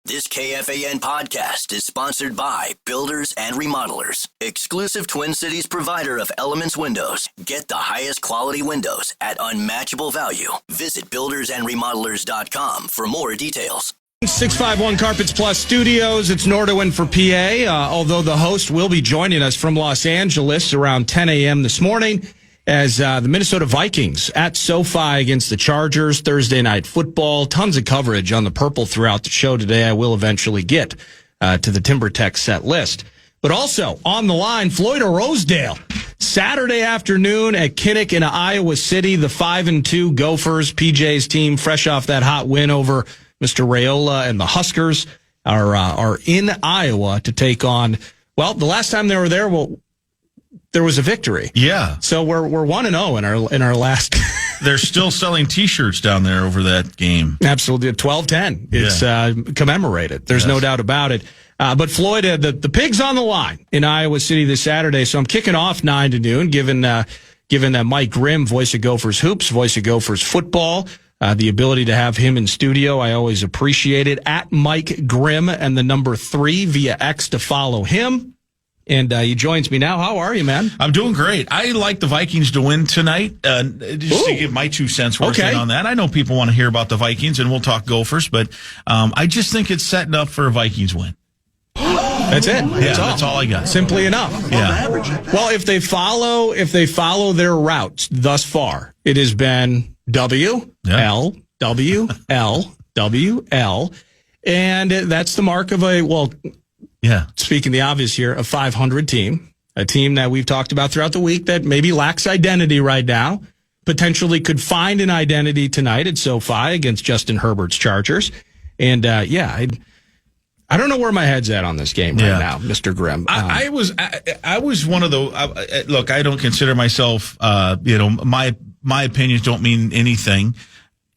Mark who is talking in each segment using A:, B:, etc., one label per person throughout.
A: This KFAN podcast is sponsored by Builders and Remodelers, exclusive Twin Cities provider of Elements Windows. Get the highest quality windows at unmatchable value. Visit buildersandremodelers.com for more details.
B: 651 Carpets Plus Studios. It's Nordo in for PA, although the host will be joining us from Los Angeles around 10 a.m. this morning as the Minnesota Vikings at SoFi against the Chargers. Thursday night football. Tons of coverage on the purple throughout the show today. I will eventually get to the TimberTech set list. But also on the line, Floyd or Rosedale. Saturday afternoon at Kinnick in Iowa City. The 5-2 Gophers, PJ's team, fresh off that hot win over Mr. Raiola and the Huskers, are in Iowa to take on, well, the last time they were there, there was a victory.
C: Yeah.
B: So we're 1-0 in our last.
C: They're still selling T-shirts down there over that game.
B: Absolutely. 12-10. It's commemorated. There's no doubt about it. But Floyd, the Pigs on the line in Iowa City this Saturday. So I'm kicking off 9 to noon, given that Mike Grimm, voice of Gophers Hoops, voice of Gophers Football, the ability to have him in studio, I always appreciate it. At Mike Grimm and the number 3 via X to follow him. And he joins me now. How are you, man?
C: I'm doing great. I like the Vikings to win tonight. Just to give my 2 cents worth in on that. I know people want to hear about the Vikings, and we'll talk Gophers, but I just think it's setting up for a Vikings win.
B: That's it.
C: That's all I got.
B: Simply enough.
C: Yeah.
B: Well, if they follow their routes thus far, it has been W, L, W, L, W, L, and that's the mark of speaking the obvious here, a 500 team, a team that we've talked about throughout the week that maybe lacks identity right now, potentially could find an identity tonight at SoFi against Justin Herbert's Chargers. And, I don't know where my head's at on this game right now, Mr. Grimm.
C: I was one of the, look, I don't consider myself, my opinions don't mean anything.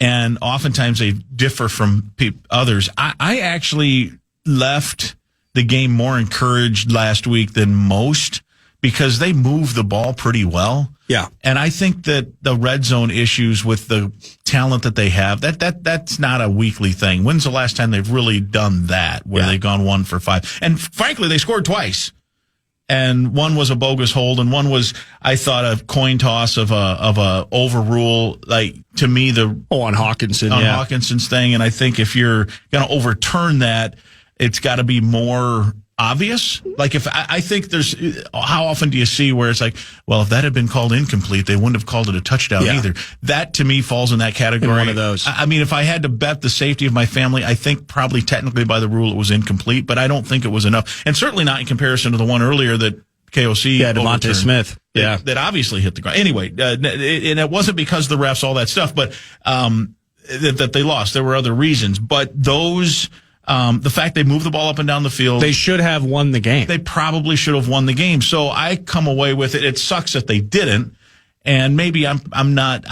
C: And oftentimes they differ from others. I actually left the game more encouraged last week than most because they move the ball pretty well.
B: Yeah.
C: And I think that the red zone issues with the talent that they have, that's not a weekly thing. When's the last time they've really done that where they've gone 1 for 5? And frankly, they scored twice. And one was a bogus hold, and one was, I thought, a coin toss of a overrule, like, to me,
B: on Hawkinson.
C: Hawkinson's thing. And I think if you're going to overturn that, it's got to be more obvious. Like, if I think how often do you see where it's like, well, if that had been called incomplete, they wouldn't have called it a touchdown either. That to me falls in that category.
B: In one of those.
C: I mean, if I had to bet the safety of my family, I think probably technically by the rule it was incomplete, but I don't think it was enough. And certainly not in comparison to the one earlier that KOC.
B: Yeah, DeVonta Smith.
C: That obviously hit the ground. Anyway, and it wasn't because of the refs, all that stuff, but that they lost. There were other reasons. But those... the fact they moved the ball up and down the field.
B: They should have won the game.
C: They probably should have won the game. So I come away with it. It sucks that they didn't. And maybe I'm not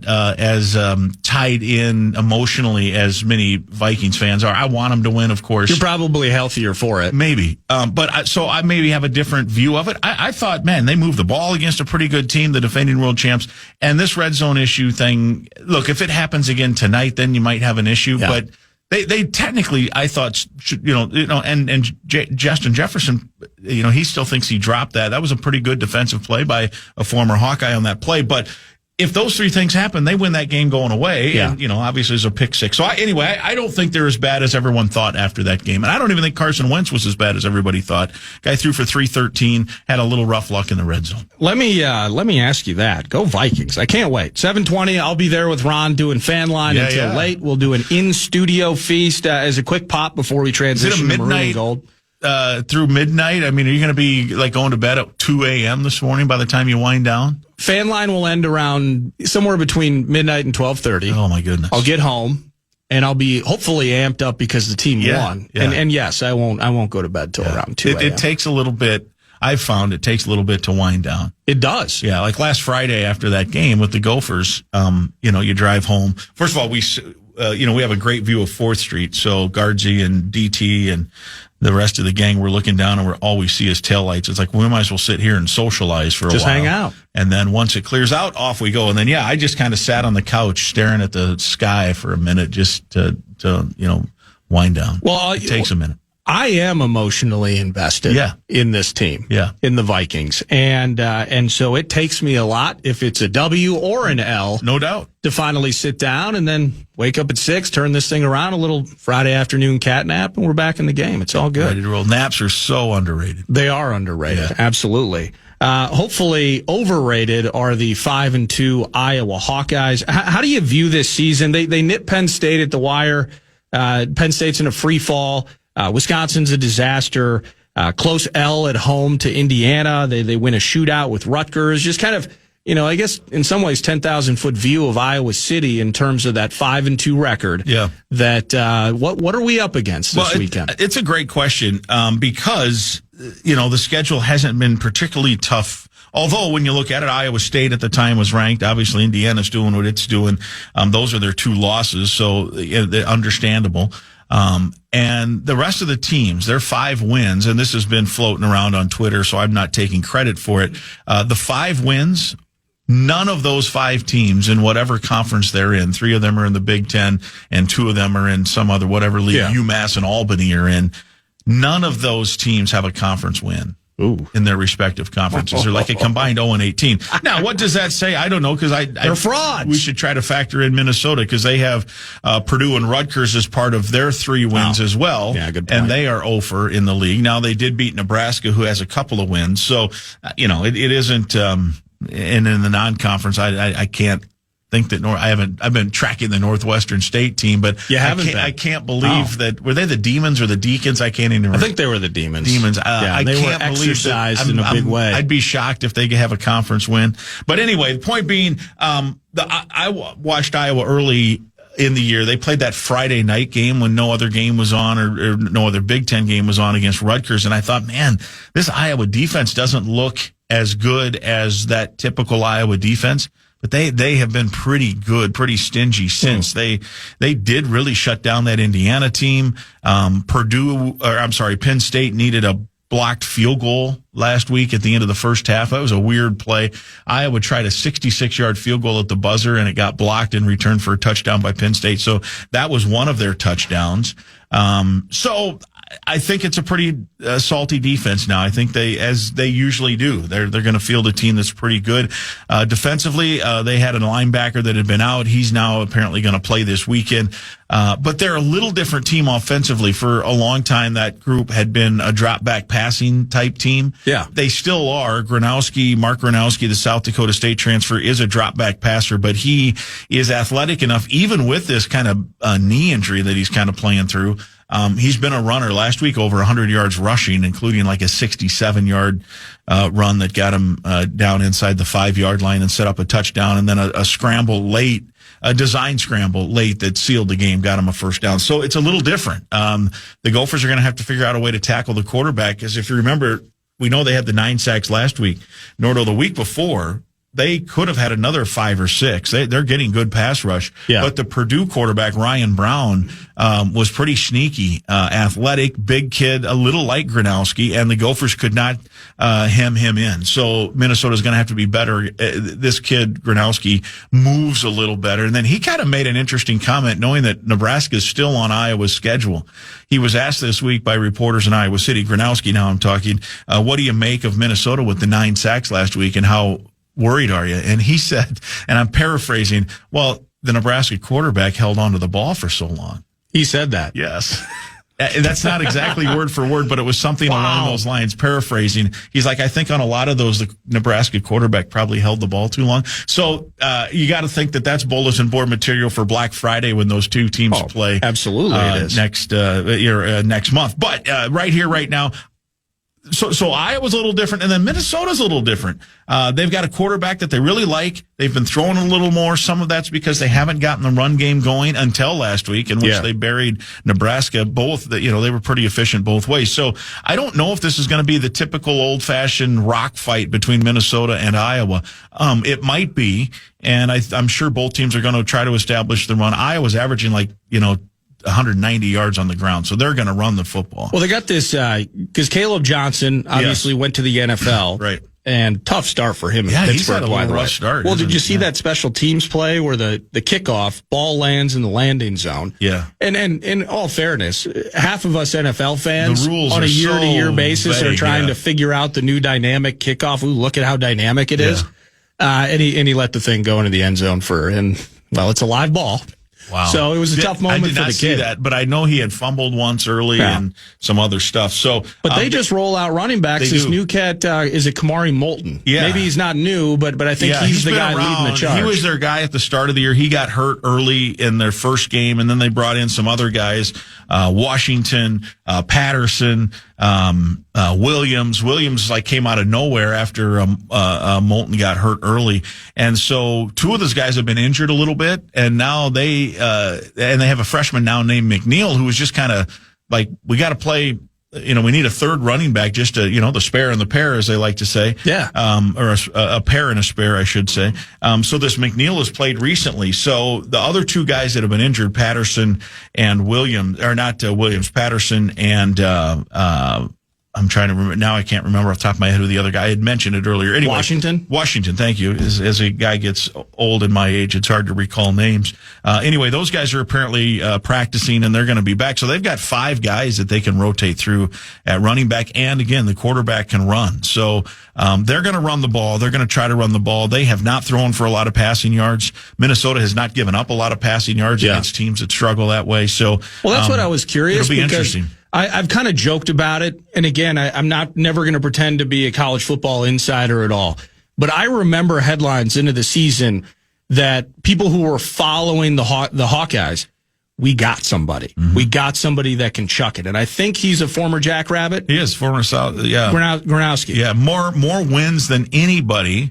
C: as tied in emotionally as many Vikings fans are. I want them to win, of course.
B: You're probably healthier for it.
C: Maybe. So I maybe have a different view of it. I thought, man, they moved the ball against a pretty good team, the defending world champs. And this red zone issue thing, look, if it happens again tonight, then you might have an issue. Yeah. But They technically, I thought, should, and Justin Jefferson, he still thinks he dropped that. That was a pretty good defensive play by a former Hawkeye on that play. But if those 3 things happen, they win that game going away. Yeah. And, obviously there's a pick 6. So anyway, I don't think they're as bad as everyone thought after that game. And I don't even think Carson Wentz was as bad as everybody thought. Guy threw for 313, had a little rough luck in the red zone.
B: Let me ask you that. Go Vikings. I can't wait. 7:20, I'll be there with Ron doing fan line until late. We'll do an in-studio feast as a quick pop before we transition to Maroon and Gold.
C: Through midnight? I mean, are you going to be like going to bed at 2 a.m. this morning by the time you wind down?
B: Fan line will end around somewhere between midnight and 12:30.
C: Oh my goodness!
B: I'll get home and I'll be hopefully amped up because the team won. Yeah. And yes, I won't go to bed till around 2 a.m.
C: It takes a little bit. I've found it takes a little bit to wind down.
B: It does.
C: Yeah, like last Friday after that game with the Gophers, you drive home. First of all, we have a great view of 4th Street. So Guardsy and DT and the rest of the gang, we're looking down and all we see is taillights. It's like, we might as well sit here and socialize for a while.
B: Just hang out.
C: And then once it clears out, off we go. And then, I just kind of sat on the couch staring at the sky for a minute just to wind down.
B: Well,
C: it takes a minute.
B: I am emotionally invested in this team, in the Vikings. And so it takes me a lot, if it's a W or an L.
C: No doubt.
B: To finally sit down and then wake up at 6, turn this thing around, a little Friday afternoon cat nap, and we're back in the game. It's all good.
C: Ready to roll. Naps are so underrated.
B: They are underrated. Yeah. Absolutely. Hopefully overrated are the 5-2 Iowa Hawkeyes. How do you view this season? They nip Penn State at the wire. Penn State's in a free fall. Wisconsin's a disaster. Close L at home to Indiana. They win a shootout with Rutgers. Just kind of, I guess in some ways 10,000-foot view of Iowa City in terms of that 5-2 record.
C: Yeah.
B: That what are we up against this weekend?
C: It's a great question because the schedule hasn't been particularly tough. Although when you look at it, Iowa State at the time was ranked. Obviously, Indiana's doing what it's doing. Those are their 2 losses, so they're understandable. And the rest of the teams, their 5 wins, and this has been floating around on Twitter, so I'm not taking credit for it. The 5 wins, none of those 5 teams in whatever conference they're in, 3 of them are in the Big Ten and 2 of them are in some other whatever league UMass and Albany are in. None of those teams have a conference win.
B: Ooh.
C: In their respective conferences. They're like a combined 0-18. Now, what does that say? I don't know, because
B: they're frauds.
C: We should try to factor in Minnesota, because they have Purdue and Rutgers as part of their 3 wins as well.
B: Yeah, good point.
C: And they are 0 in the league. Now, they did beat Nebraska, who has a couple of wins. So, it isn't, and in the non-conference, I can't think that I've been tracking the Northwestern State team, but I can't believe that. Were they the Demons or the Deacons? I can't even remember.
B: I think they were the Demons.
C: They
B: were exercised in a big way.
C: I'd be shocked if they could have a conference win. But anyway, the point being, I watched Iowa early in the year. They played that Friday night game when no other game was on, or no other Big Ten game was on, against Rutgers. And I thought, man, this Iowa defense doesn't look as good as that typical Iowa defense. But they have been pretty good, pretty stingy since. They did really shut down that Indiana team. Penn State needed a blocked field goal last week at the end of the first half. That was a weird play. Iowa tried a 66-yard field goal at the buzzer, and it got blocked in return for a touchdown by Penn State. So that was one of their touchdowns. So I think it's a pretty salty defense now. I think as they usually do, they're going to field a team that's pretty good. Defensively, they had a linebacker that had been out. He's now apparently going to play this weekend. But they're a little different team offensively. For a long time, that group had been a drop-back passing type team.
B: Yeah.
C: They still are. Mark Gronowski, the South Dakota State transfer, is a drop-back passer, but he is athletic enough, even with this kind of knee injury that he's kind of playing through. He's been a runner last week, over 100 yards rushing, including like a 67-yard run that got him down inside the 5-yard line and set up a touchdown, and then a scramble late, a design scramble late that sealed the game, got him a first down. So it's a little different. The Gophers are going to have to figure out a way to tackle the quarterback, because if you remember, we know they had the 9 sacks last week. Nordo, the week before, they could have had another 5 or 6. They're getting good pass rush.
B: Yeah.
C: But the Purdue quarterback, Ryan Brown, was pretty sneaky, athletic, big kid, a little like Gronowski, and the Gophers could not hem him in. So Minnesota's going to have to be better. This kid, Gronowski, moves a little better. And then he kind of made an interesting comment, knowing that Nebraska is still on Iowa's schedule. He was asked this week by reporters in Iowa City, Gronowski now I'm talking, what do you make of Minnesota with the 9 sacks last week, and how worried are you? And he said, and I'm paraphrasing, well, the Nebraska quarterback held onto the ball for so long.
B: He said that.
C: Yes. That's not exactly word for word, but it was something along those lines, paraphrasing. He's like, I think on a lot of those, the Nebraska quarterback probably held the ball too long. So you got to think that that's bulletin board material for Black Friday when those two teams play.
B: Absolutely, it is.
C: Next month. But right here, right now, So Iowa's a little different, and then Minnesota's a little different. They've got a quarterback that they really like. They've been throwing a little more. Some of that's because they haven't gotten the run game going until last week, in which they buried Nebraska. They were pretty efficient both ways. So I don't know if this is going to be the typical old-fashioned rock fight between Minnesota and Iowa. It might be, and I'm sure both teams are going to try to establish the run. Iowa's averaging 190 yards on the ground, so they're going to run the football.
B: Well, they got this because Caleb Johnson obviously went to the NFL,
C: right?
B: and tough start for him in
C: Yeah,
B: Pittsburgh.
C: he's had a little rough start.
B: Well, did you see
C: Yeah.
B: that special teams play where the kickoff ball lands in the landing zone?
C: Yeah.
B: And in all fairness, half of us NFL fans
C: The rules
B: on a
C: are
B: year-to-year
C: so
B: basis are
C: vague,
B: trying
C: yeah.
B: to figure out the new dynamic kickoff. Ooh, look at how dynamic it is. And he let the thing go into the end zone it's a live ball.
C: Wow.
B: So it was a tough moment
C: I did
B: for
C: not
B: the
C: see
B: kid.
C: that, but I know he had fumbled once early and some other stuff. So,
B: But they just roll out running backs.
C: they
B: This
C: do.
B: new cat, is it Kamari Moulton?
C: Yeah.
B: Maybe he's not new, but I think he's the
C: been
B: guy leading the charge.
C: He was their guy at the start of the year. He got hurt early in their first game, and then they brought in some other guys, Washington, Patterson, Williams. Williams came out of nowhere after Moulton got hurt early, and so two of those guys have been injured a little bit, and now they have a freshman now named McNeil who was just kind of we got to play. We need a third running back just to, the spare and the pair, as they like to say.
B: Yeah.
C: Or a pair and a spare, I should say. So this McNeil has played recently. So the other two guys that have been injured, Patterson and Williams, or not Williams, Patterson and, I'm trying to remember now. I can't remember off the top of my head who the other guy I had mentioned it earlier. Anyway, Washington. Thank you. As a guy gets old in my age, it's hard to recall names. Anyway, those guys are apparently practicing, and they're going to be back. So they've got 5 guys that they can rotate through at running back, and again, the quarterback can run. So they're going to run the ball. They're going to try to run the ball. They have not thrown for a lot of passing yards. Minnesota has not given up a lot of passing yards against teams that struggle that way. So,
B: that's what I was curious.
C: It'll be interesting.
B: I've kind of joked about it, and again, I'm never going to pretend to be a college football insider at all. But I remember headlines into the season that people who were following the Hawkeyes, we got somebody. Mm-hmm. We got somebody that can chuck it, and I think he's a former Jackrabbit.
C: He is former South. Yeah,
B: Gronowski.
C: Yeah, more wins than anybody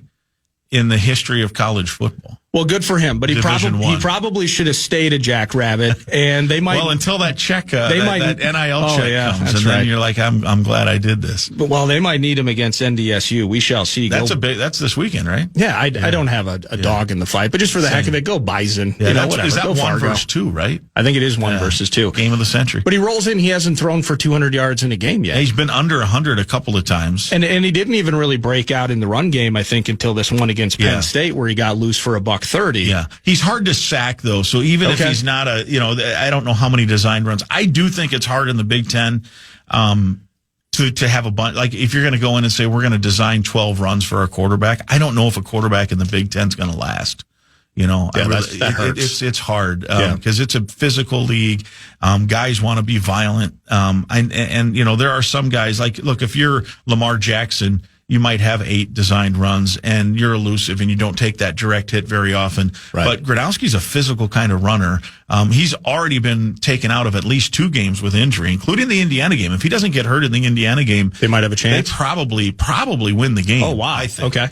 C: in the history of college football.
B: Well, good for him, but he probably should have stayed a Jackrabbit, and they might.
C: Well, until that check, that NIL check comes, and then you're like, I'm glad I did this.
B: But they might need him against NDSU. We shall see.
C: That's this weekend, right?
B: Yeah, I don't have a dog in the fight, but just for the heck of it, go Bison.
C: Yeah,
B: whatever.
C: Is that
B: go
C: 1 versus 2, right?
B: I think it is 1 versus 2.
C: Game of the century.
B: But he rolls in. He hasn't thrown for 200 yards in a game yet.
C: Yeah, he's been under 100 a couple of times,
B: and he didn't even really break out in the run game. I think until this one against Penn State, where he got loose for $130.
C: Yeah. He's hard to sack, though, so even if he's not I don't know how many designed runs. I do think it's hard in the Big Ten to have a bunch. Like, if you're going to go in and say, we're going to design 12 runs for a quarterback, I don't know if a quarterback in the Big Ten is going to last.
B: That hurts.
C: It's hard because it's a physical league. Guys want to be violent. And there are some guys look, if you're Lamar Jackson, you might have 8 designed runs, and you're elusive, and you don't take that direct hit very often. Right. But Gronowski's a physical kind of runner. He's already been taken out of at least 2 games with injury, including the Indiana game. If he doesn't get hurt in the Indiana game,
B: they might have a chance.
C: They probably win the game.
B: Oh, wow.
C: I think.
B: Okay.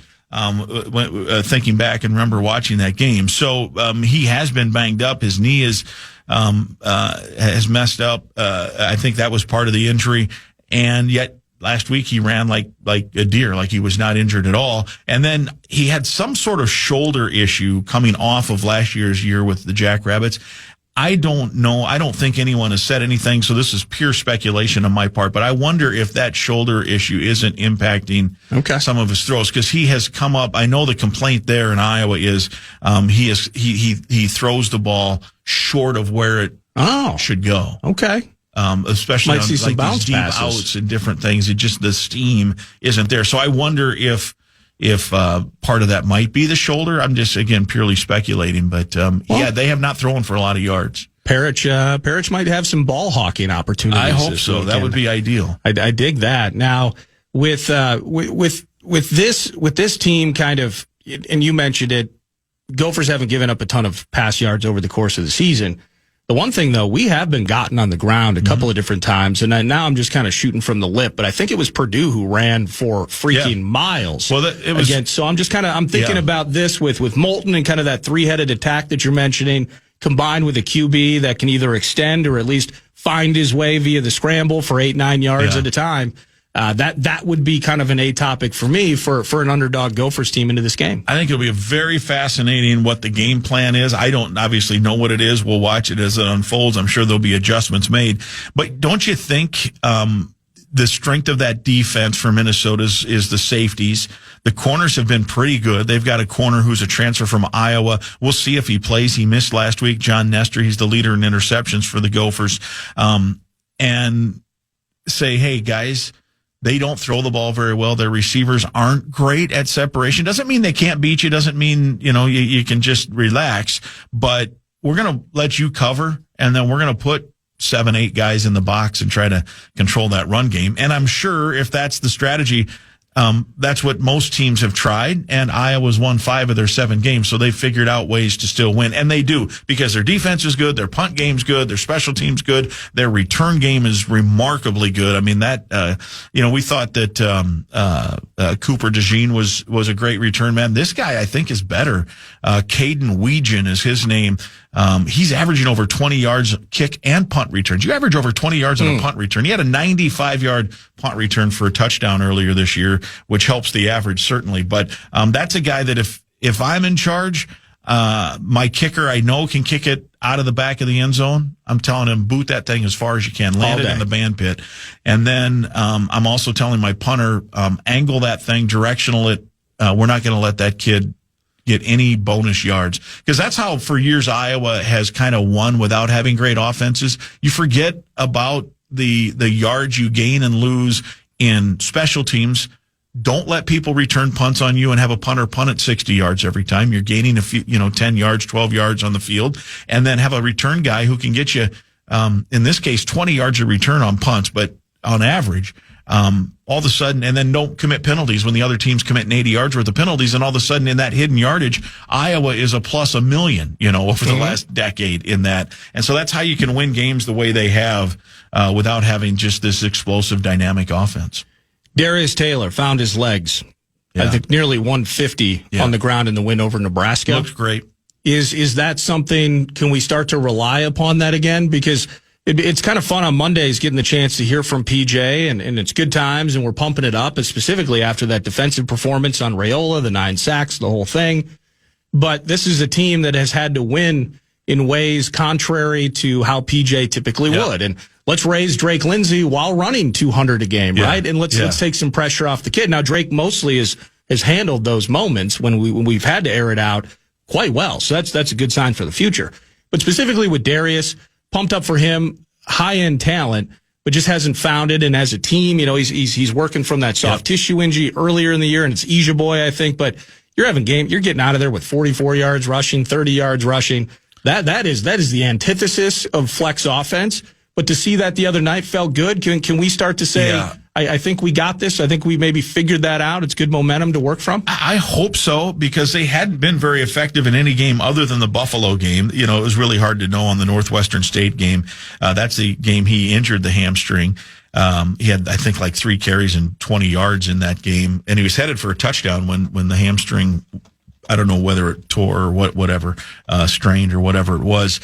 C: Thinking back and remember watching that game. So he has been banged up. His knee has messed up. I think that was part of the injury. And yet, last week he ran like a deer, like he was not injured at all. And then he had some sort of shoulder issue coming off of last year's year with the Jackrabbits. I don't know. I don't think anyone has said anything, so this is pure speculation on my part. But I wonder if that shoulder issue isn't impacting some of his throws, because he has come up. I know the complaint there in Iowa is he throws the ball short of where it should go.
B: Okay.
C: Especially
B: Might
C: on
B: see some bounce
C: deep
B: passes.
C: outs and different things. It just, the steam isn't there. So I wonder if part of that might be the shoulder. I'm just, again, purely speculating. But they have not thrown for a lot of yards.
B: Parrish might have some ball hawking opportunities.
C: I hope so.
B: Weekend.
C: That would be ideal.
B: I dig that. Now with this team, kind of, and you mentioned it, Gophers haven't given up a ton of pass yards over the course of the season. The one thing, though, we have been gotten on the ground a couple of different times, and now I'm just kind of shooting from the lip, but I think it was Purdue who ran for freaking miles.
C: Well, it was
B: against, so I'm just I'm thinking about this with Moulton and kind of that 3-headed attack that you're mentioning, combined with a QB that can either extend or at least find his way via the scramble for 8-9 yards at a time. That would be kind of an A topic for me for an underdog Gophers team into this game.
C: I think it'll be very fascinating what the game plan is. I don't obviously know what it is. We'll watch it as it unfolds. I'm sure there'll be adjustments made. But don't you think the strength of that defense for Minnesota is the safeties. The corners have been pretty good. They've got a corner who's a transfer from Iowa. We'll see if he plays. He missed last week. John Nestor, he's the leader in interceptions for the Gophers. And say, hey, guys, they don't throw the ball very well. Their receivers aren't great at separation. Doesn't mean they can't beat you. Doesn't mean, you can just relax. But we're going to let you cover, and then we're going to put 7-8 guys in the box and try to control that run game. And I'm sure if that's the strategy, that's what most teams have tried. And Iowa's won 5 of their 7 games, so they've figured out ways to still win. And they do, because their defense is good, their punt game's good, their special team's good, their return game is remarkably good. I mean, that, we thought that Cooper DeJean was a great return man. This guy, I think, is better. Caden Weegan is his name. He's averaging over 20 yards kick and punt returns. You average over 20 yards on a punt return. He had a 95-yard punt return for a touchdown earlier this year, which helps the average certainly. But that's a guy that if I'm in charge, my kicker I know can kick it out of the back of the end zone. I'm telling him, boot that thing as far as you can, land it in the band pit. And then I'm also telling my punter, angle that thing, directional it. We're not going to let that kid get any bonus yards, because that's how for years Iowa has kind of won without having great offenses. You forget about the yards you gain and lose in special teams. Don't let people return punts on you and have a punter punt at 60 yards every time. You're gaining a few, 10 yards, 12 yards on the field, and then have a return guy who can get you, in this case, 20 yards of return on punts, but on average, all of a sudden, and then don't commit penalties when the other team's committing 80 yards worth of penalties, and all of a sudden in that hidden yardage, Iowa is a plus a million, over the last decade in that. And so that's how you can win games the way they have, without having just this explosive, dynamic offense.
B: Darius Taylor found his legs. Yeah. I think nearly 150 on the ground in the win over Nebraska.
C: Looks great.
B: Is that something, can we start to rely upon that again? Because it's kind of fun on Mondays getting the chance to hear from PJ, and it's good times, and we're pumping it up, and specifically after that defensive performance on Raiola, the 9 sacks, the whole thing. But this is a team that has had to win in ways contrary to how PJ typically would. And let's raise Drake Lindsay while running 200 a game, right? And let's take some pressure off the kid. Now, Drake mostly has handled those moments when we've had to air it out quite well. So that's a good sign for the future. But specifically with Darius, pumped up for him, high-end talent, but just hasn't found it. And as a team, he's working from that soft tissue injury earlier in the year, and it's Ija Boy, I think. But you're getting out of there with 44 yards rushing, 30 yards rushing. That is the antithesis of flex offense. But to see that the other night felt good. Can we start to say, I think we got this. I think we maybe figured that out. It's good momentum to work from.
C: I hope so, because they hadn't been very effective in any game other than the Buffalo game. It was really hard to know on the Northwestern State game. That's the game he injured the hamstring. He had, I think, like 3 carries and 20 yards in that game, and he was headed for a touchdown when the hamstring, I don't know whether it tore or whatever, strained or whatever it was,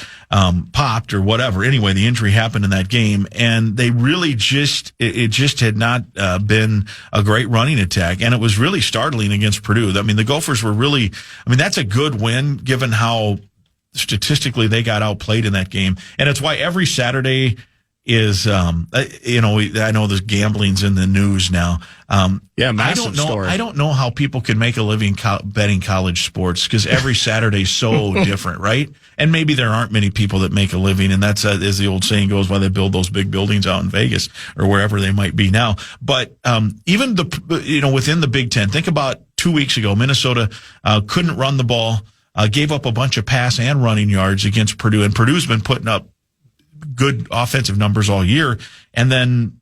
C: popped or whatever. Anyway, the injury happened in that game, and they really it just had not been a great running attack, and it was really startling against Purdue. I mean, the Gophers were really, that's a good win given how statistically they got outplayed in that game, and it's why every Saturday is, I know the gambling's in the news now.
B: Massive story.
C: I don't know how people can make a living betting college sports, because every Saturday's so different, right? And maybe there aren't many people that make a living, and that's, as the old saying goes, why they build those big buildings out in Vegas or wherever they might be now. But even within the Big Ten, think about 2 weeks ago, Minnesota couldn't run the ball, gave up a bunch of pass and running yards against Purdue, and Purdue's been putting up good offensive numbers all year, and then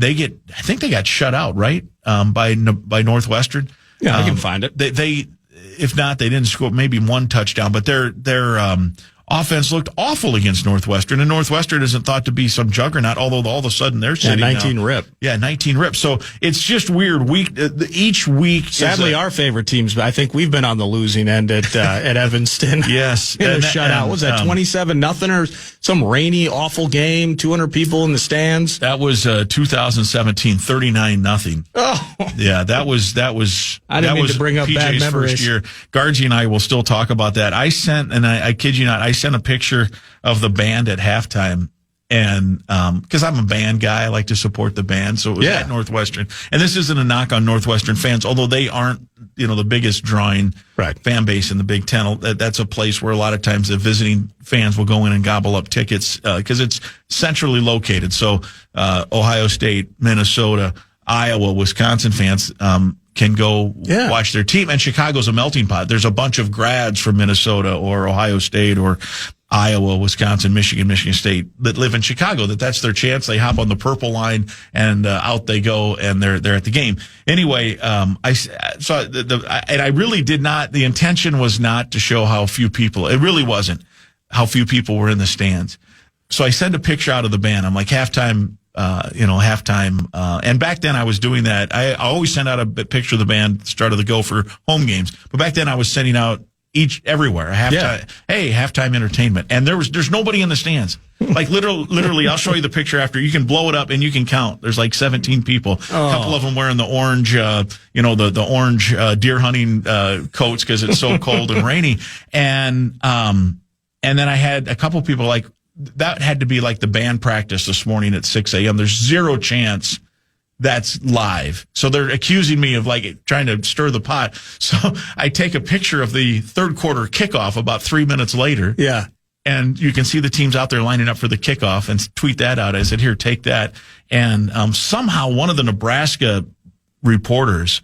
C: I think they got shut out, right? By Northwestern.
B: Yeah, I can find it.
C: They if not, they didn't score maybe one touchdown, but their offense looked awful against Northwestern, and Northwestern isn't thought to be some juggernaut, although all of a sudden they're sitting
B: 19
C: now.
B: rip.
C: Yeah, 19 rip. So it's just weird. Each week.
B: Sadly, our favorite teams, I think we've been on the losing end at Evanston.
C: Yes.
B: In a shutout. What was that, 27-0 or some rainy, awful game, 200 people in the stands?
C: That was 2017, 39-0.
B: Oh.
C: Yeah, that was
B: I didn't mean to bring up
C: PJ's
B: bad memories.
C: first year. Guardsy and I will still talk about that. I sent a picture of the band at halftime, And because I'm a band guy, I like to support the band. So it was at Northwestern. And this isn't a knock on Northwestern fans, although they aren't, the biggest drawing fan base in the Big Ten. That's a place where a lot of times the visiting fans will go in and gobble up tickets because it's centrally located. So Ohio State, Minnesota, Iowa, Wisconsin fans can go watch their team. And Chicago's a melting pot. There's a bunch of grads from Minnesota or Ohio State or Iowa, Wisconsin, Michigan State that live in Chicago. That's their chance. They hop on the purple line and out they go, and they're at the game. Anyway, I saw and I really did not. The intention was not to show how few people. It really wasn't how few people were in the stands. So I sent a picture out of the band. I'm like halftime. Halftime. And back then I was doing that. I always send out a picture of the band at the start of the Gopher home games. But back then I was sending out everywhere. Halftime entertainment. And there's nobody in the stands. Like literally, I'll show you the picture after. You can blow it up and you can count. There's like 17 people. A couple of them wearing the orange, the orange deer hunting coats because it's so cold and rainy. And then I had a couple people like, that had to be like the band practice this morning at 6 a.m. There's zero chance that's live. So they're accusing me of like trying to stir the pot. So I take a picture of the third quarter kickoff about 3 minutes later. Yeah. And you can see the teams out there lining up for the kickoff and tweet that out. I said, here, take that. And somehow one of the Nebraska reporters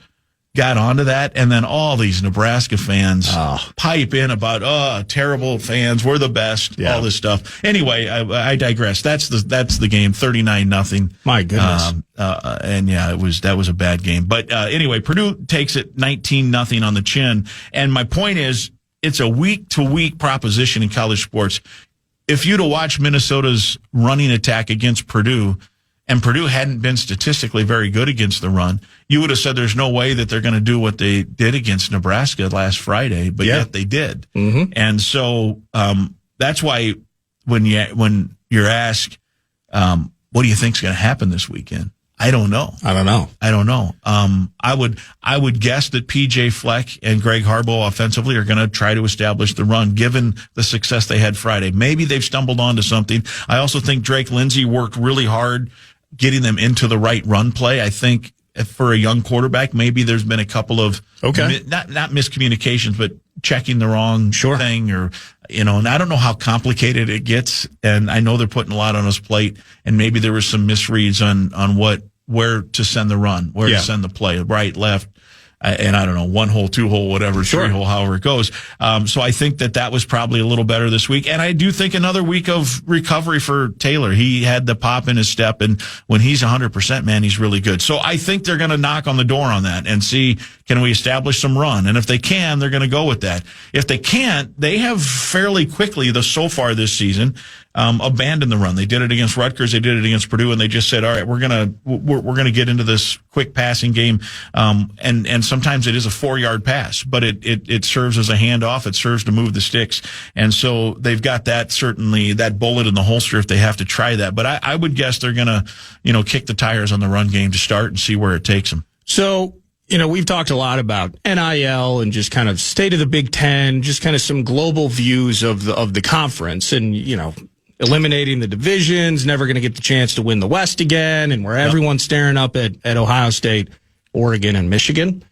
C: got onto that, and then all these Nebraska fans pipe in about terrible fans, we're the best, all this stuff. Anyway, I digress. That's the game, 39-0. My goodness. That was a bad game. But anyway, Purdue takes it 19-0 on the chin. And my point is, it's a week-to-week proposition in college sports. If you'd have watched Minnesota's running attack against Purdue, and Purdue hadn't been statistically very good against the run, you would have said there's no way that they're going to do what they did against Nebraska last Friday, but yet they did. Mm-hmm. And so that's why when you're asked, what do you think's going to happen this weekend? I don't know. I would guess that PJ Fleck and Greg Harbaugh offensively are going to try to establish the run, given the success they had Friday. Maybe they've stumbled onto something. I also think Drake Lindsey worked really hard getting them into the right run play. I think for a young quarterback, maybe there's been a couple of not miscommunications, but checking the wrong thing, or and I don't know how complicated it gets, and I know they're putting a lot on his plate, and maybe there was some misreads on where to send the run, where to send the play, right, left, and I don't know, 1 hole, 2 hole, whatever, 3 hole, however it goes. So I think that was probably a little better this week. And I do think another week of recovery for Taylor. He had the pop in his step, and when he's 100%, man, he's really good. So I think they're going to knock on the door on that and see, can we establish some run? And if they can, they're going to go with that. If they can't, they have fairly quickly, so far this season, abandoned the run. They did it against Rutgers, they did it against Purdue, and they just said, all right, we're gonna get into this quick passing game. And sometimes it is a 4-yard pass, but it serves as a handoff. It serves to move the sticks. And so they've got certainly that bullet in the holster if they have to try that. But I would guess they're gonna, kick the tires on the run game to start and see where it takes them.
B: So, we've talked a lot about NIL and just kind of state of the Big Ten, just kind of some global views of the conference, and, eliminating the divisions, never going to get the chance to win the West again, and where everyone's staring up at Ohio State, Oregon, and Michigan.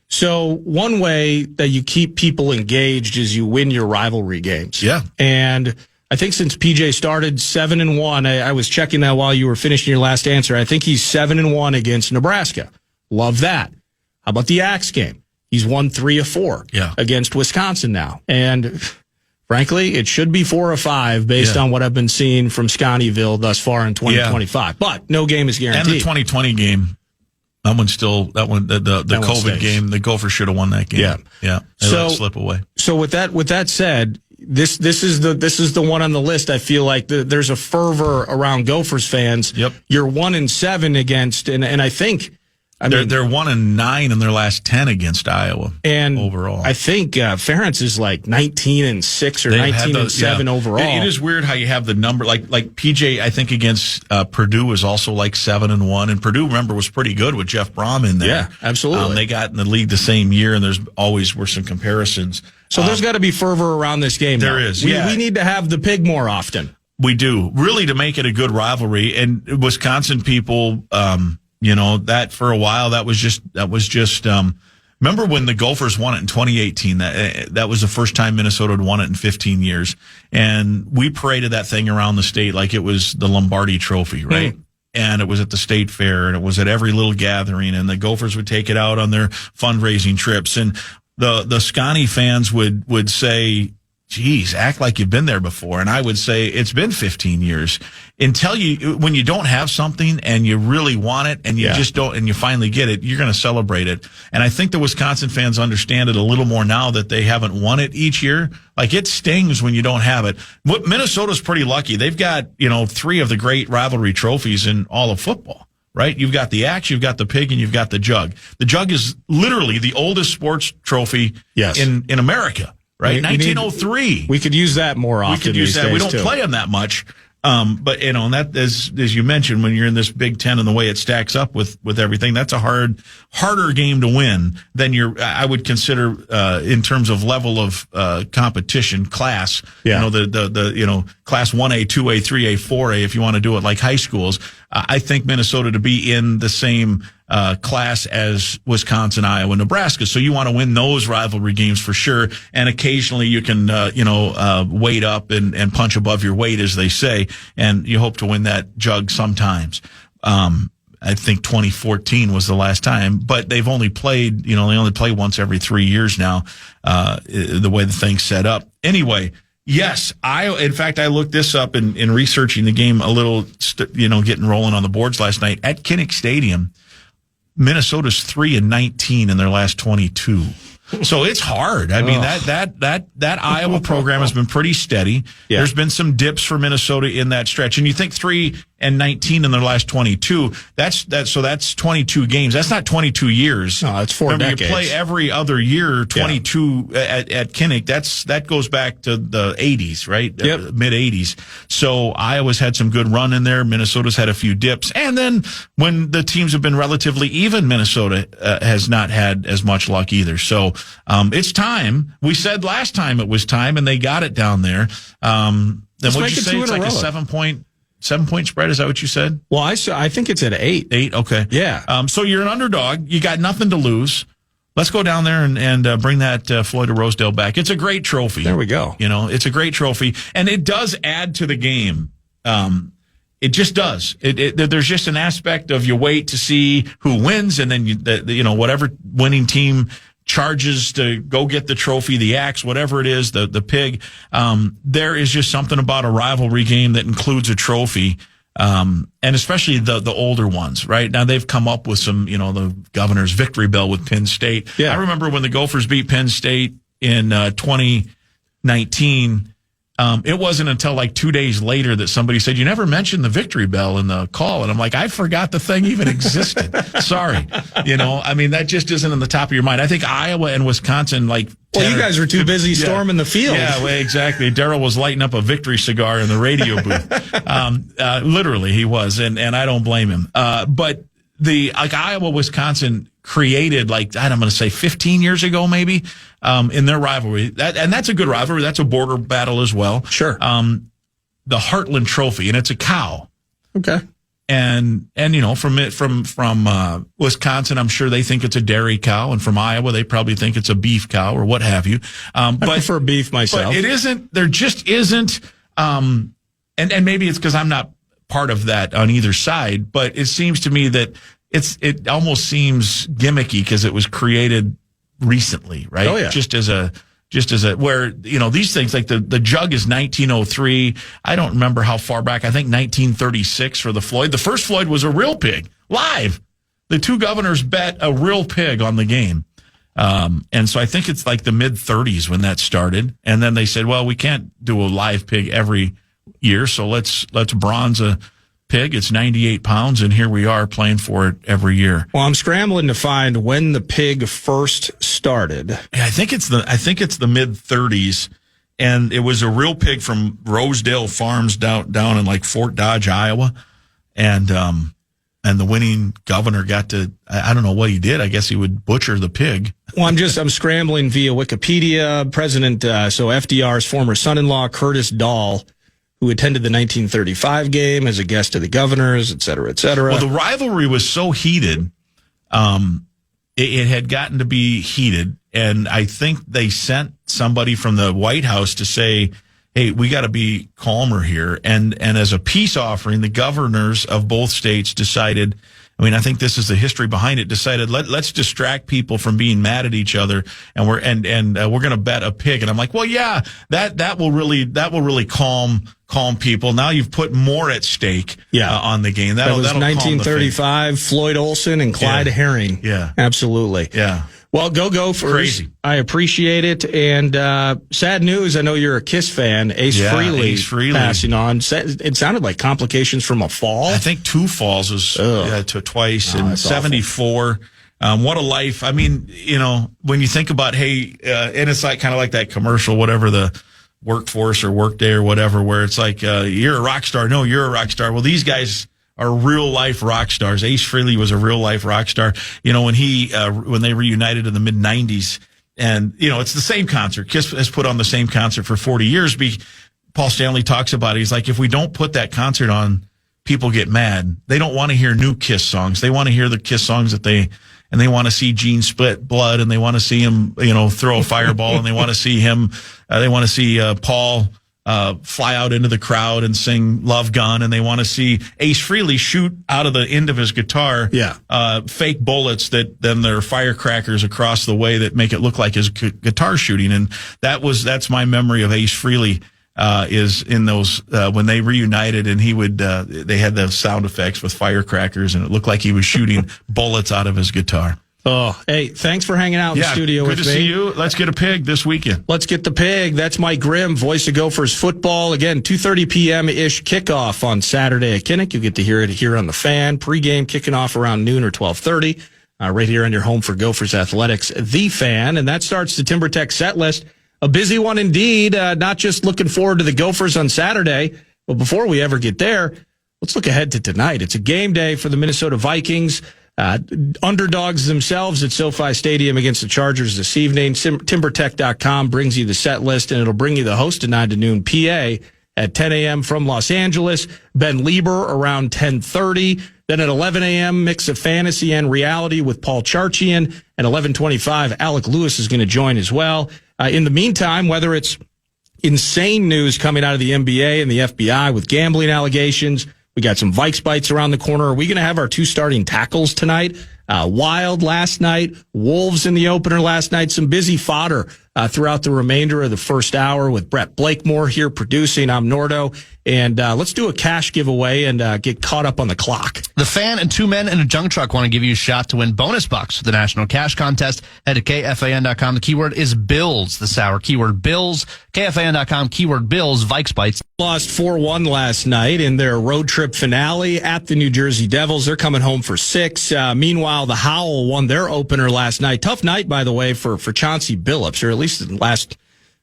B: So one way that you keep people engaged is you win your rivalry games. Yeah. And I think since PJ started 7-1, I was checking that while you were finishing your last answer. I think he's 7-1 against Nebraska. Love that. How about the Axe game? He's won 3 of 4 against Wisconsin now. And frankly, it should be 4 or 5 based on what I've been seeing from Scottyville thus far in 2025. Yeah. But no game is guaranteed.
C: And the 2020 game, the COVID game, the Gophers should have won that game. Yeah. Yeah. They let it slip away.
B: So with that said, this is the one on the list. I feel like there's a fervor around Gophers fans. Yep. You're 1-7 against, and I think
C: they're 1-9 in their last 10 against Iowa. And overall,
B: I think Ferentz is like 19-6 or 19-7 overall.
C: It is weird how you have the number like PJ. I think against Purdue is also like 7-1, and Purdue, remember, was pretty good with Jeff Brom in there.
B: Yeah, absolutely.
C: They got in the league the same year, and there's always were some comparisons.
B: So there's got to be fervor around this game.
C: There is.
B: We need to have the pig more often.
C: We do, really, to make it a good rivalry. And Wisconsin people, that for a while, that was just. Remember when the Gophers won it in 2018? That was the first time Minnesota had won it in 15 years. And we paraded that thing around the state like it was the Lombardi Trophy, right? And it was at the state fair, and it was at every little gathering, and the Gophers would take it out on their fundraising trips. And the Scotty fans would say, geez, act like you've been there before. And I would say it's been 15 years when you don't have something and you really want it and you just don't, and you finally get it, you're going to celebrate it. And I think the Wisconsin fans understand it a little more now that they haven't won it each year. Like, it stings when you don't have it. Minnesota's pretty lucky. They've got, 3 of the great rivalry trophies in all of football. Right? You've got the axe, you've got the pig, and you've got the jug. The jug is literally the oldest sports trophy in America. Right, 1903.
B: We could use that more often.
C: We could use that. We don't play them that much, but and that as you mentioned, when you're in this Big Ten and the way it stacks up with everything, that's a harder game to win than I would consider in terms of level of competition class.
B: Yeah.
C: The class 1A, 2A, 3A, 4A. If you want to do it like high schools, I think Minnesota to be in the same class as Wisconsin, Iowa, Nebraska. So you want to win those rivalry games for sure. And occasionally you can, weight up and punch above your weight, as they say. And you hope to win that jug sometimes. I think 2014 was the last time, but they've only played, they only play once every 3 years now, the way the thing's set up. Anyway. Yes, in fact, I looked this up in researching the game a little, getting rolling on the boards last night. At Kinnick Stadium, Minnesota's 3-19 in their last 22. So it's hard. I mean, that Iowa program has been pretty steady. Yeah. There's been some dips for Minnesota in that stretch. And you think 3-19 in their last 22, so that's 22 games. That's not 22 years.
B: No, it's 4 decades.
C: You play every other year, 22 at Kinnick. That goes back to the 80s, right?
B: Yep.
C: Mid 80s. So Iowa's had some good run in there. Minnesota's had a few dips. And then when the teams have been relatively even, Minnesota has not had as much luck either. So it's time. We said last time it was time, and they got it down there. Then what'd you say? It's like a 7-point spread. Is that what you said?
B: Well, I think it's at 8.
C: 8. Okay.
B: Yeah.
C: So you're an underdog. You got nothing to lose. Let's go down there and bring that Floyd of Rosedale back. It's a great trophy.
B: There we go.
C: It's a great trophy, and it does add to the game. It just does. There's just an aspect of you wait to see who wins, and then whatever winning team charges to go get the trophy, the axe, whatever it is, the pig. There is just something about a rivalry game that includes a trophy. And especially the older ones, right? Now they've come up with some, the Governor's Victory Bell with Penn State.
B: Yeah.
C: I remember when the Gophers beat Penn State in 2019. It wasn't until like 2 days later that somebody said, "You never mentioned the Victory Bell in the call." And I'm like, I forgot the thing even existed. Sorry. That just isn't in the top of your mind. I think Iowa and Wisconsin, you
B: guys were too busy storming the field.
C: Yeah, well, exactly. Darryl was lighting up a victory cigar in the radio booth. Literally, he was. And I don't blame him. But Iowa, Wisconsin created I'm going to say 15 years ago, maybe, in their rivalry. That's a good rivalry. That's a border battle as well.
B: Sure.
C: The Heartland Trophy, and it's a cow.
B: Okay.
C: And from Wisconsin, I'm sure they think it's a dairy cow, and from Iowa, they probably think it's a beef cow or what have you.
B: I prefer beef myself.
C: But it isn't. There just isn't. And maybe it's because I'm not part of that on either side. But it seems to me that it almost seems gimmicky because it was created recently, right?
B: Oh yeah.
C: Just as a where these things like the jug is 1903. I don't remember how far back. I think 1936 for the Floyd. The first Floyd was a real pig live. The two governors bet a real pig on the game. And so I think it's like the mid 30s when that started. And then they said, well, we can't do a live pig every year. So let's bronze a pig. It's 98 pounds, and here we are playing for it every year.
B: Well, I'm scrambling to find when the pig first started.
C: Yeah, I think it's the mid 30s, and it was a real pig from Rosedale Farms down in like Fort Dodge, Iowa, and the winning governor got to, I don't know what he did. I guess he would butcher the pig.
B: Well, I'm scrambling via Wikipedia. President, so FDR's former son-in-law, Curtis Dahl, who who attended the 1935 game as a guest of the Governors, et cetera, et cetera.
C: Well, the rivalry was so heated, it had gotten to be heated, and I think they sent somebody from the White House to say, hey, we got to be calmer here. And as a peace offering, the governors of both states decided, I mean, I think this is the history behind it, decided let's distract people from being mad at each other, and we're going to bet a pig. And I'm like, well, yeah, that will really calm people. Now you've put more at stake on the game.
B: That was 1935, Floyd Olson and Clyde Herring.
C: Yeah.
B: Absolutely.
C: Yeah.
B: Well, go Gophers.
C: Crazy.
B: I appreciate it. And sad news, I know you're a Kiss fan. Ace Frehley passing on. It sounded like complications from a fall.
C: I think 2 falls to twice in 74. What a life. I mean, when you think about, and it's like kind of like that commercial, whatever the Workforce or Workday or whatever, where it's like, you're a rock star. No, you're a rock star. Well, these guys are real life rock stars. Ace Frehley was a real life rock star. When they reunited in the mid '90s, and it's the same concert. Kiss has put on the same concert for 40 years. Paul Stanley talks about it. He's like, if we don't put that concert on, people get mad. They don't want to hear new Kiss songs. They want to hear the Kiss songs and they want to see Gene split blood, and they want to see him, throw a fireball, and they want to see him. They want to see Paul fly out into the crowd and sing Love Gun, and they want to see Ace Frehley shoot out of the end of his guitar fake bullets that then they're firecrackers across the way that make it look like his guitar shooting. And that's my memory of Ace Frehley, is in those when they reunited, and they had the sound effects with firecrackers, and it looked like he was shooting bullets out of his guitar.
B: Oh, hey, thanks for hanging out in the studio with me.
C: Good to see you. Let's get a pig this weekend.
B: Let's get the pig. That's Mike Grimm, voice of Gophers football. Again, 2:30 p.m.-ish kickoff on Saturday at Kinnick. You'll get to hear it here on the Fan. Pre-game kicking off around noon or 12:30, right here on your home for Gophers Athletics, the Fan. And that starts the Timber Tech set list. A busy one indeed. Not just looking forward to the Gophers on Saturday, but before we ever get there, let's look ahead to tonight. It's a game day for the Minnesota Vikings. Underdogs themselves at SoFi Stadium against the Chargers this evening. TimberTech.com brings you the set list, and it'll bring you the host of 9 to noon PA at 10 a.m. from Los Angeles. Ben Lieber around 10:30. Then at 11 a.m., mix of fantasy and reality with Paul Charchian. At 11:25, Alec Lewis is going to join as well. In the meantime, whether it's insane news coming out of the NBA and the FBI with gambling allegations, we got some Vikes bites around the corner. Are we going to have our 2 starting tackles tonight? Wild last night, Wolves in the opener last night. Some busy fodder throughout the remainder of the first hour with Brett Blakemore here producing. I'm Nordo. And let's do a cash giveaway and get caught up on the clock.
D: The Fan and 2 men in a junk truck want to give you a shot to win bonus bucks for the National Cash Contest. Head to KFAN.com. The keyword is Bills this hour. Keyword Bills. KFAN.com. Keyword Bills. Vikes bites.
B: Lost 4-1 last night in their road trip finale at the New Jersey Devils. They're coming home for 6. Meanwhile, the Howl won their opener last night. Tough night, by the way, for Chauncey Billups, or at least in the last,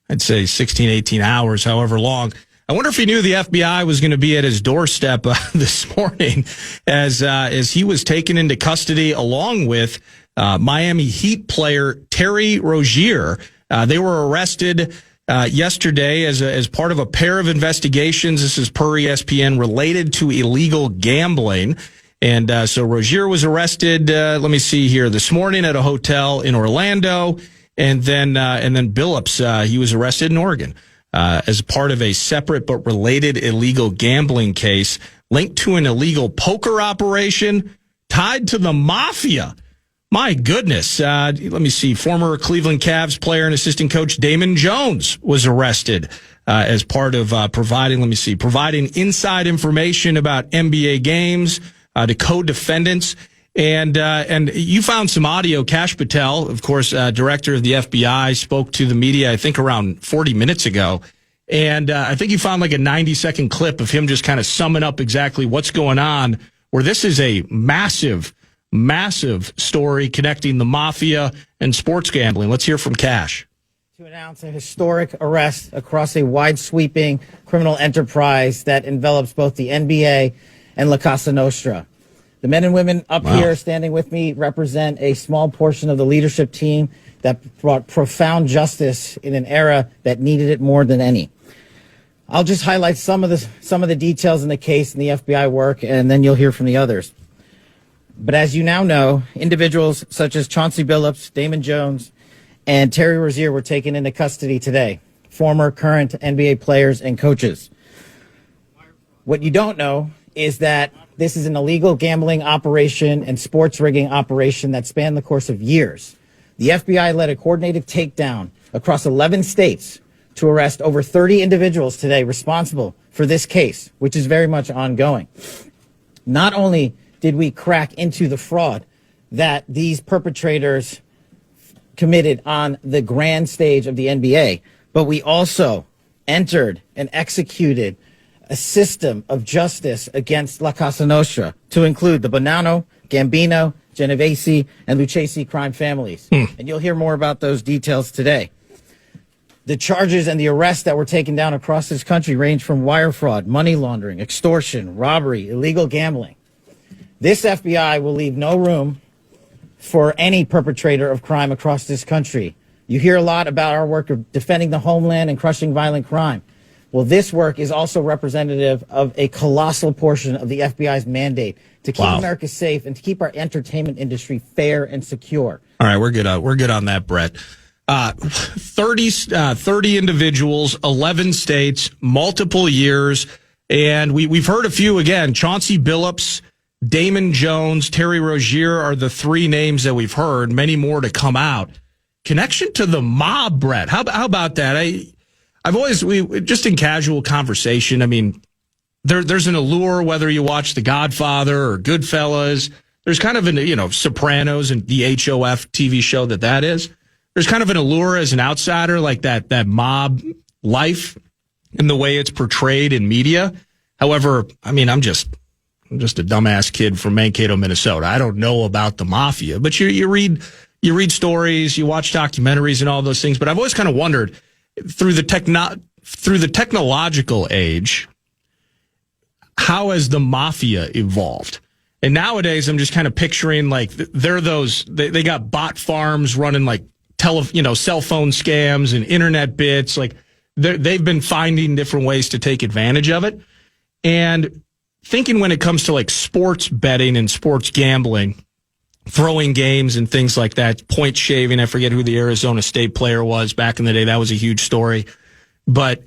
B: I'd say, 16, 18 hours, however long. I wonder if he knew the FBI was going to be at his doorstep this morning as he was taken into custody along with Miami Heat player Terry Rozier. They were arrested yesterday as part of a pair of investigations. This is per ESPN related to illegal gambling. And so Rozier was arrested, let me see here, this morning at a hotel in Orlando. And then Billups, he was arrested in Oregon. As part of a separate but related illegal gambling case linked to an illegal poker operation tied to the mafia. My goodness. Let me see. Former Cleveland Cavs player and assistant coach Damon Jones was arrested as part of providing inside information about NBA games to co-defendants. And you found some audio. Kash Patel, of course, director of the FBI, spoke to the media, I think, around 40 minutes ago. And I think you found like a 90-second clip of him just kind of summing up exactly what's going on, where this is a massive, massive story connecting the mafia and sports gambling. Let's hear from Kash.
E: To announce a historic arrest across a wide-sweeping criminal enterprise that envelops both the NBA and La Casa Nostra. The men and women up here standing with me represent a small portion of the leadership team that brought profound justice in an era that needed it more than any. I'll just highlight some of the details in the case and the FBI work, and then you'll hear from the others. But as you now know, individuals such as Chauncey Billups, Damon Jones, and Terry Rozier were taken into custody today. Former, current NBA players and coaches. What you don't know is that this is an illegal gambling operation and sports rigging operation that spanned the course of years. The FBI led a coordinated takedown across 11 states to arrest over 30 individuals today responsible for this case, which is very much ongoing. Not only did we crack into the fraud that these perpetrators committed on the grand stage of the NBA, but we also entered and executed a system of justice against La Cosa Nostra to include the Bonanno, Gambino, Genovese, and Lucchese crime families. And you'll hear more about those details today. The charges and the arrests that were taken down across this country range from wire fraud, money laundering, extortion, robbery, illegal gambling. This FBI will leave no room for any perpetrator of crime across this country. You hear a lot about our work of defending the homeland and crushing violent crime. Well, this work is also representative of a colossal portion of the FBI's mandate to keep America safe and to keep our entertainment industry fair and secure.
B: All right, we're good on that, Brett. 30 individuals, 11 states, multiple years, and we've heard a few again. Chauncey Billups, Damon Jones, Terry Rozier are the three names that we've heard. Many more to come out. Connection to the mob, Brett. How about that? I've always, just in casual conversation, I mean, there's an allure, whether you watch The Godfather or Goodfellas. There's kind of an, Sopranos and the HOF TV show that is. There's kind of an allure as an outsider, like that mob life and the way it's portrayed in media. However, I mean, I'm just a dumbass kid from Mankato, Minnesota. I don't know about the mafia, but you read stories, you watch documentaries and all those things. But I've always kind of wondered, through the technological age, how has the mafia evolved? And nowadays, I'm just kind of picturing like they got bot farms running like cell phone scams and internet bits. Like they've been finding different ways to take advantage of it. And thinking when it comes to like sports betting and sports gambling, throwing games and things like that, point shaving. I forget who the Arizona State player was back in the day. That was a huge story. But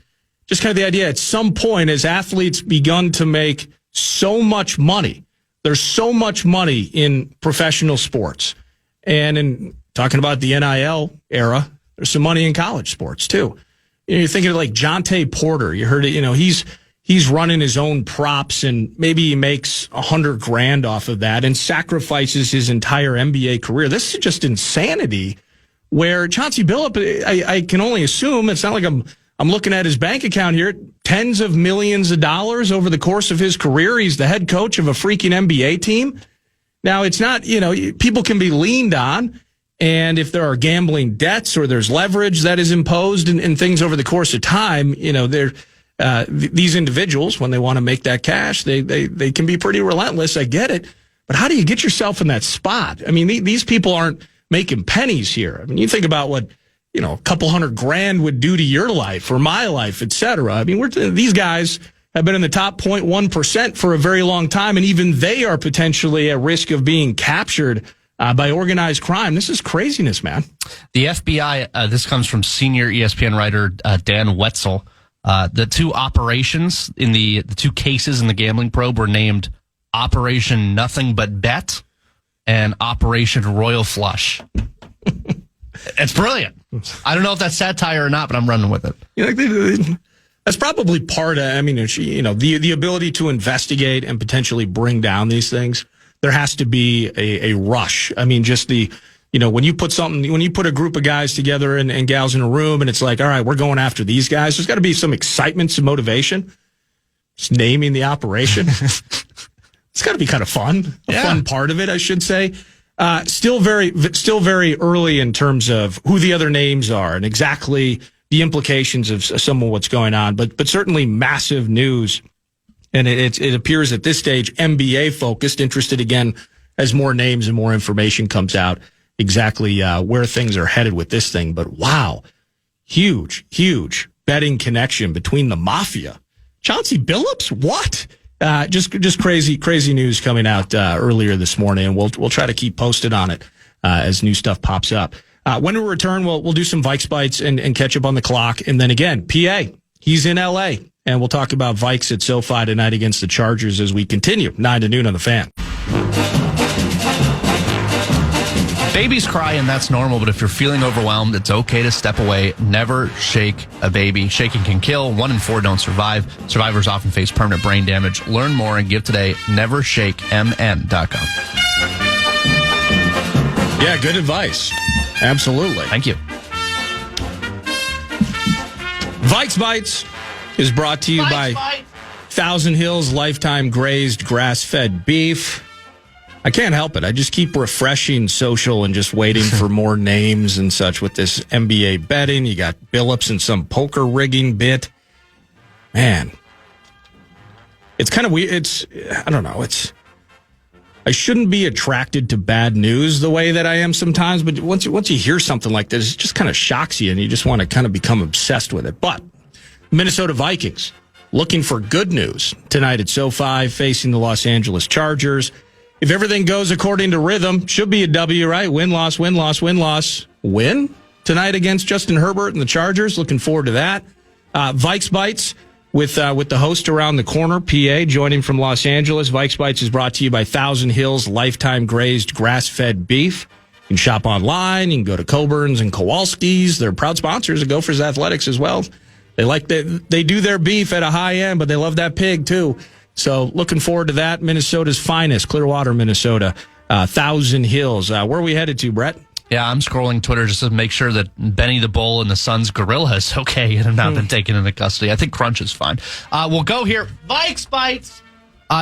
B: just kind of the idea, at some point, as athletes begun to make so much money, there's so much money in professional sports. And in talking about the NIL era, there's some money in college sports too. You're thinking of like Jonte Porter. You heard it, he's running his own props and maybe he makes $100,000 off of that and sacrifices his entire NBA career. This is just insanity. Where Chauncey Billups, I can only assume, it's not like I'm looking at his bank account here, tens of millions of dollars over the course of his career. He's the head coach of a freaking NBA team. Now, it's not, people can be leaned on. And if there are gambling debts or there's leverage that is imposed and things over the course of time, these individuals, when they want to make that cash, they can be pretty relentless. I get it. But how do you get yourself in that spot? I mean, these people aren't making pennies here. I mean, you think about what, a couple $100,000 would do to your life or my life, et cetera. I mean, these guys have been in the top 0.1% for a very long time, and even they are potentially at risk of being captured by organized crime. This is craziness, man.
D: The FBI, this comes from senior ESPN writer Dan Wetzel. The two operations in the two cases in the gambling probe were named Operation Nothing But Bet and Operation Royal Flush. It's brilliant. I don't know if that's satire or not, but I'm running with it.
B: That's probably part of, the ability to investigate and potentially bring down these things. There has to be a rush. I mean, just when you put a group of guys together and gals in a room and it's like, all right, we're going after these guys. There's got to be some excitement, some motivation. Just naming the operation. It's got to be kind of fun. A fun part of it, I should say. Still very early in terms of who the other names are and exactly the implications of some of what's going on, but certainly massive news. And it appears at this stage, NBA focused, interested again as more names and more information comes out, exactly where things are headed with this thing. But wow, huge betting connection between the mafia. Chauncey Billups? What? Just crazy news coming out earlier this morning, and we'll try to keep posted on it as new stuff pops up. When we return, we'll do some Vikes Bites and catch up on the clock, and then again, PA, he's in LA, and we'll talk about Vikes at SoFi tonight against the Chargers as we continue 9 to noon on the Fan.
D: Babies cry, and that's normal, but if you're feeling overwhelmed, it's okay to step away. Never shake a baby. Shaking can kill. 1 in 4 don't survive. Survivors often face permanent brain damage. Learn more and give today. NeverShakeMN.com.
B: Yeah, good advice. Absolutely.
D: Thank you.
B: Vikes Bites is brought to you by Thousand Hills Lifetime Grazed Grass-Fed Beef. I can't help it. I just keep refreshing social and just waiting for more names and such with this NBA betting. You got Billups and some poker rigging bit. Man, it's kind of weird. I don't know. I shouldn't be attracted to bad news the way that I am sometimes, but once you hear something like this, it just kind of shocks you and you just want to kind of become obsessed with it. But Minnesota Vikings looking for good news tonight at SoFi facing the Los Angeles Chargers. If everything goes according to rhythm, should be a W, right? Win-loss, win-loss, win-loss. Win tonight against Justin Herbert and the Chargers. Looking forward to that. Vikes Bites with the host around the corner, PA, joining from Los Angeles. Vikes Bites is brought to you by Thousand Hills Lifetime Grazed Grass-Fed Beef. You can shop online. You can go to Coburn's and Kowalski's. They're proud sponsors of Gophers Athletics as well. They do their beef at a high end, but they love that pig too. So looking forward to that. Minnesota's finest, Clearwater, Minnesota, Thousand Hills. Where are we headed to, Brett?
D: Yeah, I'm scrolling Twitter just to make sure that Benny the Bull and the Sun's gorilla is okay and have not been taken into custody. I think Crunch is fine. We'll go here. Vikes Bites.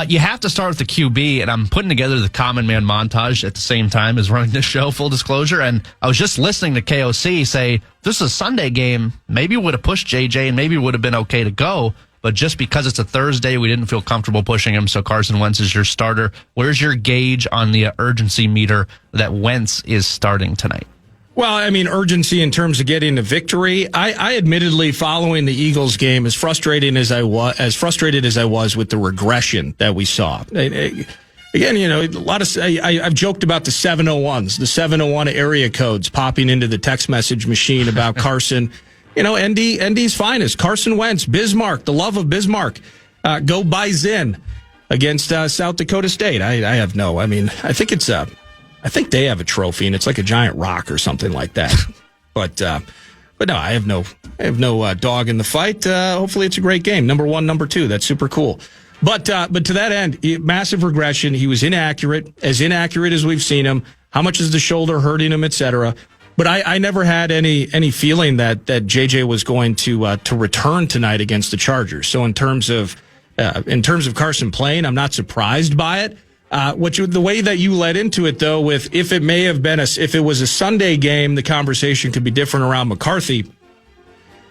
D: You have to start with the QB, and I'm putting together the Common Man montage at the same time as running this show, full disclosure. And I was just listening to KOC say, this is a Sunday game. Maybe would have pushed JJ and maybe would have been okay to go. But just because it's a Thursday, we didn't feel comfortable pushing him. So Carson Wentz is your starter. Where's your gauge on the urgency meter that Wentz is starting tonight?
B: Well, I mean, urgency in terms of getting a victory. I admittedly, following the Eagles game, as frustrated as I was with the regression that we saw. Again, I've joked about the 701s, the 701 area codes popping into the text message machine about Carson. ND's finest, Carson Wentz, Bismarck, the love of Bismarck. Go buy Zin against South Dakota State. I think they have a trophy, and it's like a giant rock or something like that. But no, I have no dog in the fight. Hopefully, it's a great game. Number 1, number 2. That's super cool. But to that end, massive regression. He was inaccurate as we've seen him. How much is the shoulder hurting him, etc. But I never had any feeling that JJ was going to return tonight against the Chargers. So in terms of Carson playing, I'm not surprised by it. The way that you led into it, though, with if it was a Sunday game, the conversation could be different around McCarthy.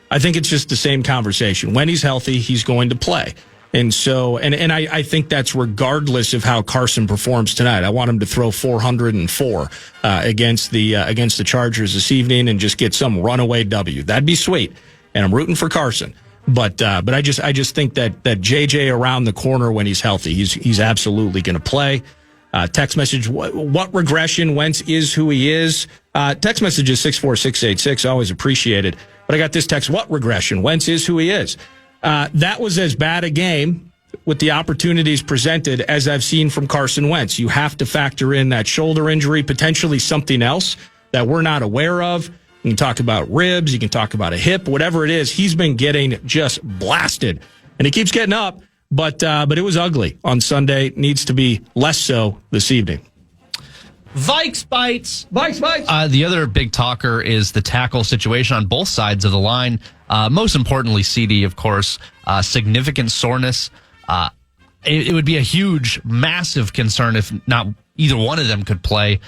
B: I think it's just the same conversation. When he's healthy, he's going to play. And so, and I think that's regardless of how Carson performs tonight. I want him to throw 404 against the Chargers this evening and just get some runaway W. That'd be sweet. And I'm rooting for Carson. But I just think that JJ around the corner when he's healthy, he's absolutely going to play. Text message: what regression? Wentz is who he is. Text message is 64686. Always appreciated. But I got this text: what regression? Wentz is who he is. That was as bad a game with the opportunities presented as I've seen from Carson Wentz. You have to factor in that shoulder injury, potentially something else that we're not aware of. You can talk about ribs, you can talk about a hip, whatever it is. He's been getting just blasted, and he keeps getting up. But it was ugly on Sunday. Needs to be less so this evening.
D: Vikes Bites.
B: Vikes Bites.
D: The other big talker is the tackle situation on both sides of the line. Most importantly, CD, of course, significant soreness. It would be a huge, massive concern if not either one of them could play.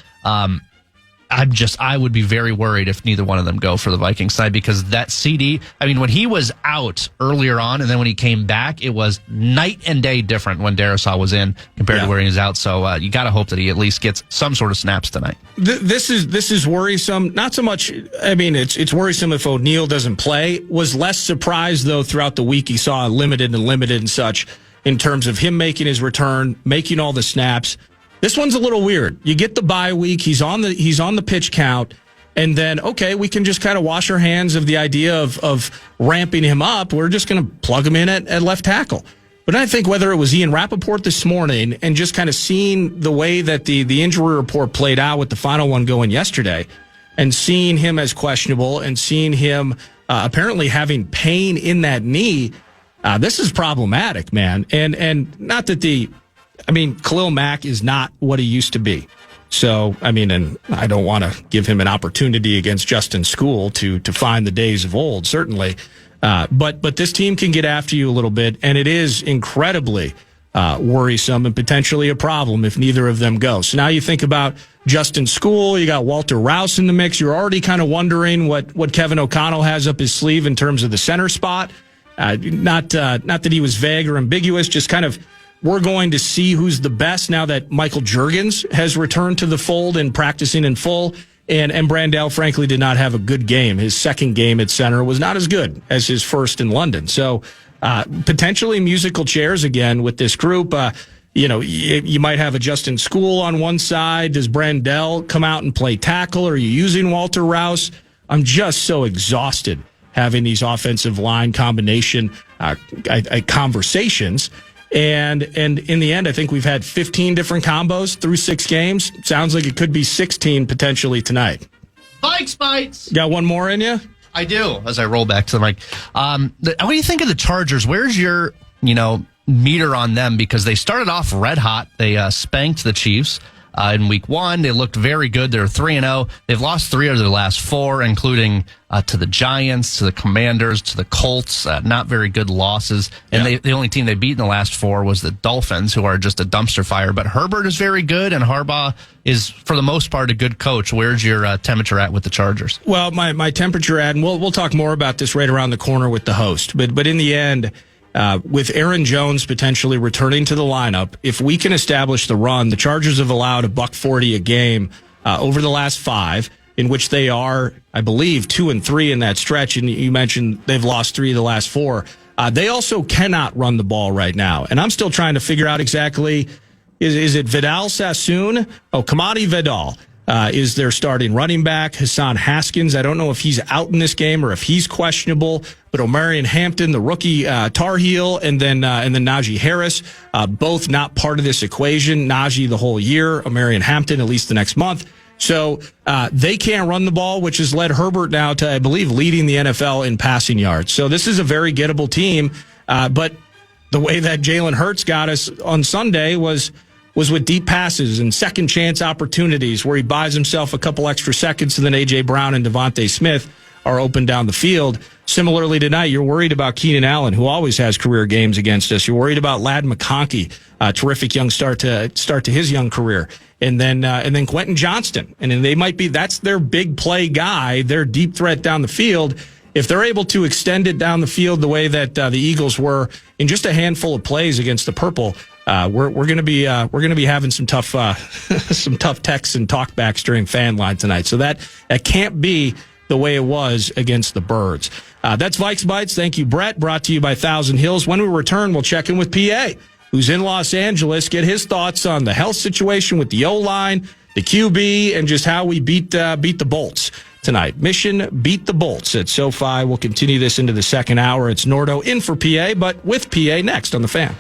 D: I would be very worried if neither one of them go for the Vikings side, because that CD, I mean, when he was out earlier on and then when he came back, it was night and day different when Darisaw was in compared to where he was out. So you got to hope that he at least gets some sort of snaps tonight.
B: This is worrisome. Not so much. I mean, it's worrisome if O'Neal doesn't play. Was less surprised though throughout the week he saw limited and such in terms of him making his return, making all the snaps. This one's a little weird. You get the bye week. He's on the pitch count, and then okay, we can just kind of wash our hands of the idea of ramping him up. We're just going to plug him in at left tackle. But I think whether it was Ian Rappaport this morning and just kind of seeing the way that the injury report played out with the final one going yesterday, and seeing him as questionable and seeing him apparently having pain in that knee, this is problematic, man. And not that Khalil Mack is not what he used to be. So, and I don't want to give him an opportunity against Justin School to find the days of old, certainly. But this team can get after you a little bit, and it is incredibly worrisome and potentially a problem if neither of them go. So now you think about Justin School, you got Walter Rouse in the mix. You're already kind of wondering what Kevin O'Connell has up his sleeve in terms of the center spot. Not that he was vague or ambiguous, just kind of we're going to see who's the best now that Michael Juergens has returned to the fold and practicing in full. And Brandell, frankly, did not have a good game. His second game at center was not as good as his first in London. So potentially musical chairs again with this group. You might have a Justin School on one side. Does Brandell come out and play tackle? Are you using Walter Rouse? I'm just so exhausted having these offensive line combination conversations. And in the end, I think we've had 15 different combos through 6 games. Sounds like it could be 16 potentially tonight.
D: Vikes bites.
B: Got one more in you?
D: I do. As I roll back to the mic, what do you think of the Chargers? Where's your meter on them? Because they started off red hot. They spanked the Chiefs in week 1. They looked very good. They're 3-0. They've lost 3 of their last 4, including to the Giants, to the Commanders, to the Colts. Not very good losses. And the only team they beat in the last 4 was the Dolphins, who are just a dumpster fire. But Herbert is very good, and Harbaugh is, for the most part, a good coach. Where's your temperature at with the Chargers? Well,
B: my temperature at, and we'll talk more about this right around the corner with the host. But in the end, with Aaron Jones potentially returning to the lineup, if we can establish the run, the Chargers have allowed $140 a game over the last 5, in which they are, I believe, 2-3 in that stretch. And you mentioned they've lost 3 of the last 4. They also cannot run the ball right now. And I'm still trying to figure out exactly, is it Vidal Sassoon? Kamadi Vidal is their starting running back. Hassan Haskins, I don't know if he's out in this game or if he's questionable. But Omarion Hampton, the rookie Tar Heel, and then Najee Harris, both not part of this equation. Najee the whole year, Omarion Hampton at least the next month. So they can't run the ball, which has led Herbert now to, I believe, leading the NFL in passing yards. So this is a very gettable team. But the way that Jalen Hurts got us on Sunday was with deep passes and second chance opportunities where he buys himself a couple extra seconds, and then A.J. Brown and Devontae Smith are open down the field. Similarly tonight, you're worried about Keenan Allen, who always has career games against us. You're worried about Ladd McConkey, a terrific young start to his young career. And then Quentin Johnston. And they might be, that's their big play guy, their deep threat down the field. If they're able to extend it down the field the way that the Eagles were in just a handful of plays against the Purple, we're going to be having some tough texts and talkbacks during fan line tonight. So that can't be the way it was against the Birds. That's Vikes Bites. Thank you, Brett. Brought to you by Thousand Hills. When we return, we'll check in with PA, who's in Los Angeles, get his thoughts on the health situation with the O-line, the QB, and just how we beat the Bolts tonight. Mission beat the Bolts at SoFi. We'll continue this into the second hour. It's Nordo in for PA, but with PA next on The Fan.